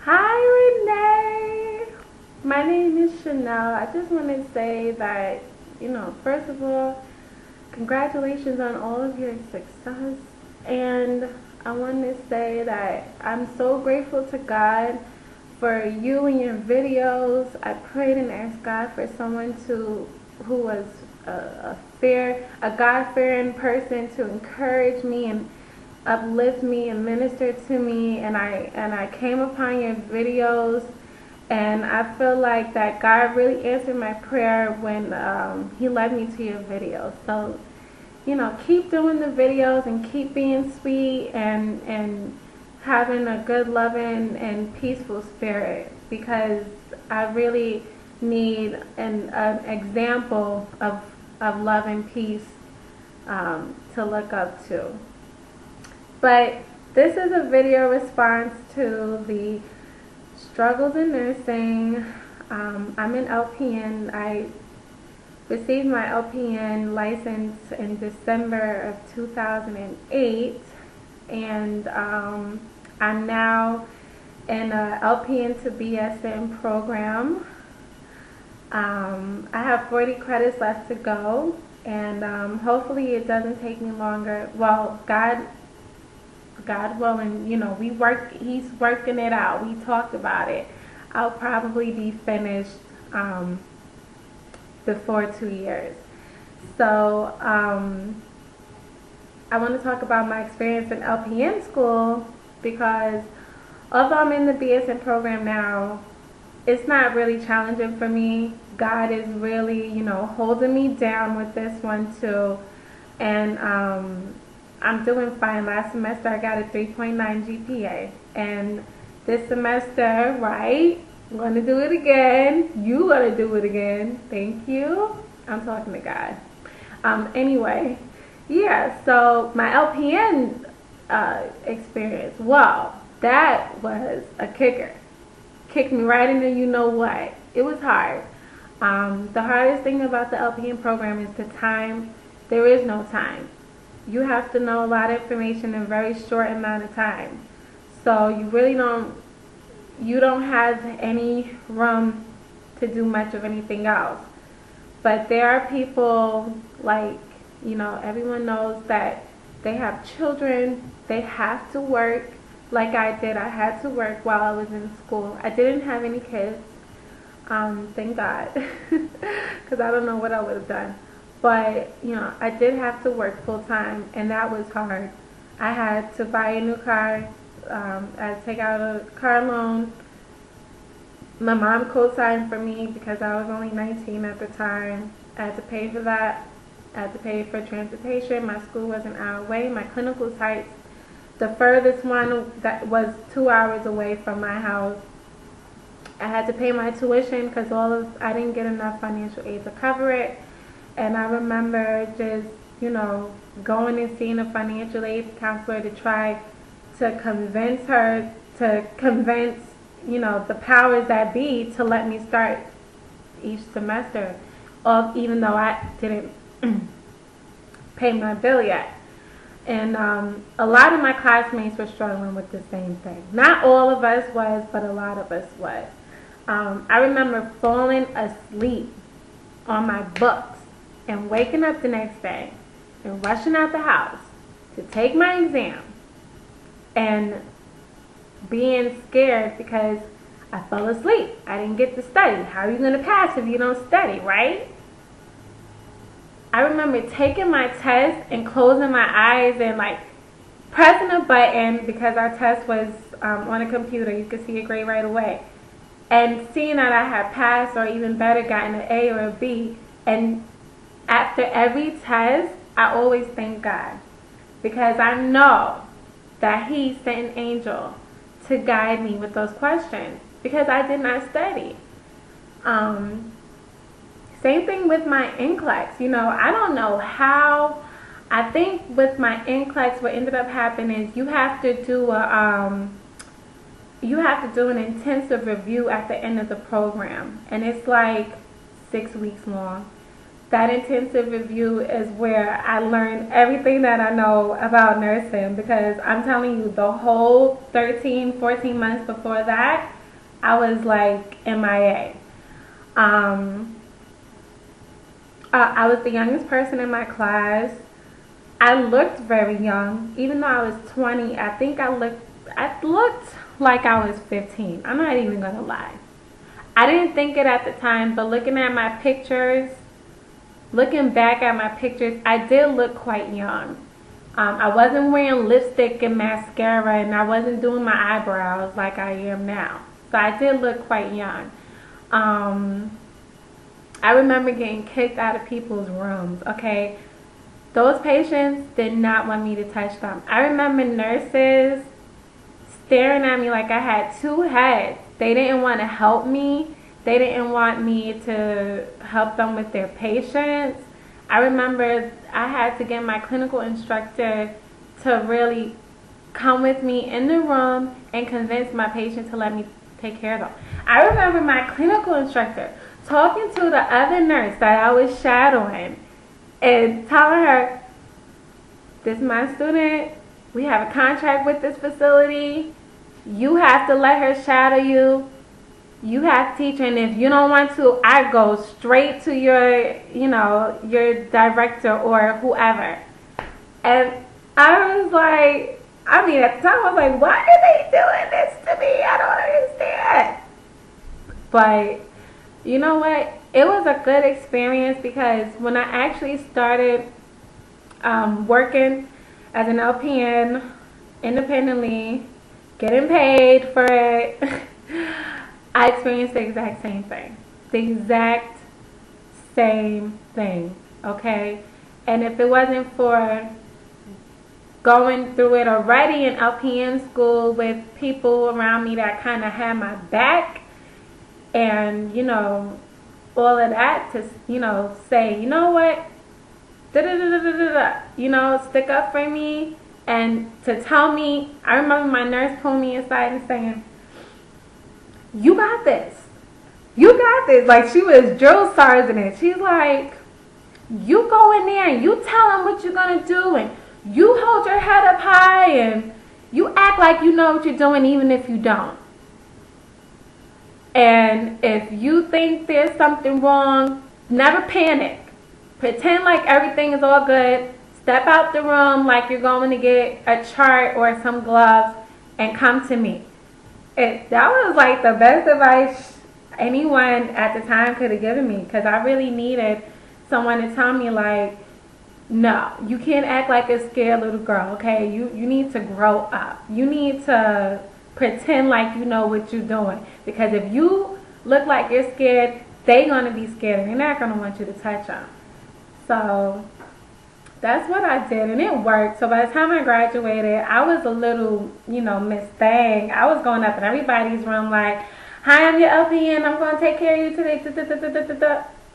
Hi, Renee. My name is Chanel. I just want to say that, first of all, congratulations on all of your success. And I want to say that I'm so grateful to God for you and your videos. I prayed and asked God for someone who was a God-fearing person to encourage me and uplift me and minister to me, and I came upon your videos, and I feel like that God really answered my prayer when he led me to your videos. So keep doing the videos and keep being sweet and having a good, loving, and peaceful spirit, because I really need an example of love and peace to look up to. But this is a video response to the struggles in nursing. I'm an LPN. I received my LPN license in December of 2008, and I'm now in a LPN to BSN program. I have 40 credits left to go, and hopefully it doesn't take me longer. Well, God willing, he's working it out. We talked about it. I'll probably be finished before 2 years. So I want to talk about my experience in LPN school, because although I'm in the BSN program now, it's not really challenging for me. God is really, holding me down with this one too. And I'm doing fine. Last semester I got a 3.9 GPA. And this semester, right, I'm going to do it again. You going to do it again. Thank you. I'm talking to God. Anyway, yeah, so my LPN experience, wow, that was a kicker. Kicked me right into you-know-what. It was hard. The hardest thing about the LPN program is the time. There is no time. You have to know a lot of information in a very short amount of time. So you really don't have any room to do much of anything else. But there are people, like, everyone knows that they have children, they have to work. Like I did, I had to work while I was in school. I didn't have any kids, thank God, because I don't know what I would have done. But, I did have to work full time, and that was hard. I had to buy a new car. I had to take out a car loan. My mom co-signed for me because I was only 19 at the time. I had to pay for that. I had to pay for transportation. My school was an hour away. My clinical sites, the furthest one that was 2 hours away from my house. I had to pay my tuition because I didn't get enough financial aid to cover it. And I remember just, going and seeing a financial aid counselor to try to convince her, the powers that be to let me start each semester, even though I didn't pay my bill yet. And a lot of my classmates were struggling with the same thing. Not all of us was, but a lot of us was. I remember falling asleep on my books and waking up the next day and rushing out the house to take my exam and being scared because I fell asleep. I didn't get to study. How are you going to pass if you don't study, right? I remember taking my test and closing my eyes and pressing a button, because our test was on a computer. You could see a grade right away. And seeing that I had passed, or even better, gotten an A or a B. And after every test, I always thank God, because I know that He sent an angel to guide me with those questions, because I did not study. Same thing with my NCLEX. I don't know how. I think with my NCLEX, what ended up happening is you have to do an intensive review at the end of the program, and it's like 6 weeks long. that intensive review is where I learned everything that I know about nursing, because I'm telling you, the whole 13, 14 months before that, I was like MIA. I was the youngest person in my class. I looked very young. Even though I was 20, I think I looked like I was 15. I'm not even going to lie. I didn't think it at the time, but looking back at my pictures, I did look quite young. I wasn't wearing lipstick and mascara, and I wasn't doing my eyebrows like I am now. So I did look quite young. I remember getting kicked out of people's rooms, okay? Those patients did not want me to touch them. I remember nurses staring at me like I had two heads. They didn't want to help me. They didn't want me to help them with their patients. I remember I had to get my clinical instructor to really come with me in the room and convince my patient to let me take care of them. I remember my clinical instructor talking to the other nurse that I was shadowing and telling her, "This is my student. We have a contract with this facility. You have to let her shadow you. You have to teach her, and if you don't want to, I go straight to your director or whoever." And I was like, at the time I was like, why are they doing this to me? I don't understand. But you know what? It was a good experience, because when I actually started working as an LPN independently, getting paid for it, I experienced the exact same thing. The exact same thing, okay? And if it wasn't for going through it already in LPN school with people around me that kind of had my back, and all of that, to say, you know what, stick up for me, and to tell me. I remember my nurse pulling me aside and saying, "You got this. You got this." Like she was drill sergeant. She's like, "You go in there and you tell them what you're gonna do, and you hold your head up high, and you act like you know what you're doing, even if you don't. And if you think there's something wrong, never panic. Pretend like everything is all good. Step out the room like you're going to get a chart or some gloves, and come to me." That was like the best advice anyone at the time could have given me, because I really needed someone to tell me, like, no, you can't act like a scared little girl, okay? You need to grow up. You need to pretend like you know what you're doing, because if you look like you're scared, they're going to be scared, and they're not going to want you to touch them. So that's what I did, and it worked. So by the time I graduated, I was a little, Miss Thing. I was going up in everybody's room like, "Hi, I'm your LPN. I'm going to take care of you today."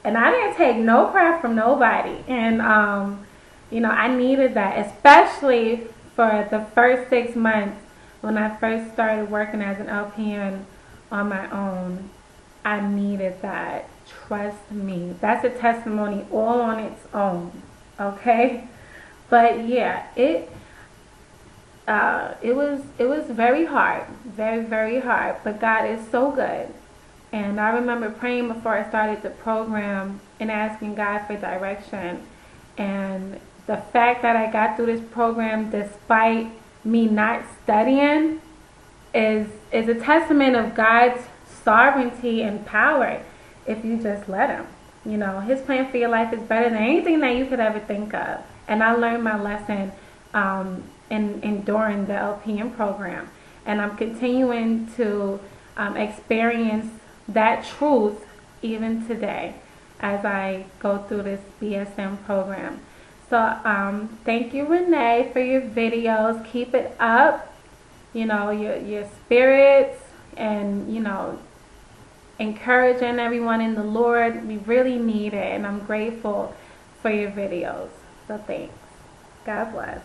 And I didn't take no crap from nobody. And, I needed that, especially for the first 6 months when I first started working as an LPN on my own. I needed that. Trust me. That's a testimony all on its own. Okay? But yeah, it was very hard. Very, very hard. But God is so good. And I remember praying before I started the program and asking God for direction. And the fact that I got through this program despite me not studying is a testament of God's sovereignty and power, if you just let him. His plan for your life is better than anything that you could ever think of. And I learned my lesson during the LPN program. And I'm continuing to experience that truth even today as I go through this BSM program. So thank you, Renee, for your videos. Keep it up. Your spirits, and encouraging everyone in the Lord. We really need it, and I'm grateful for your videos. So thanks. God bless.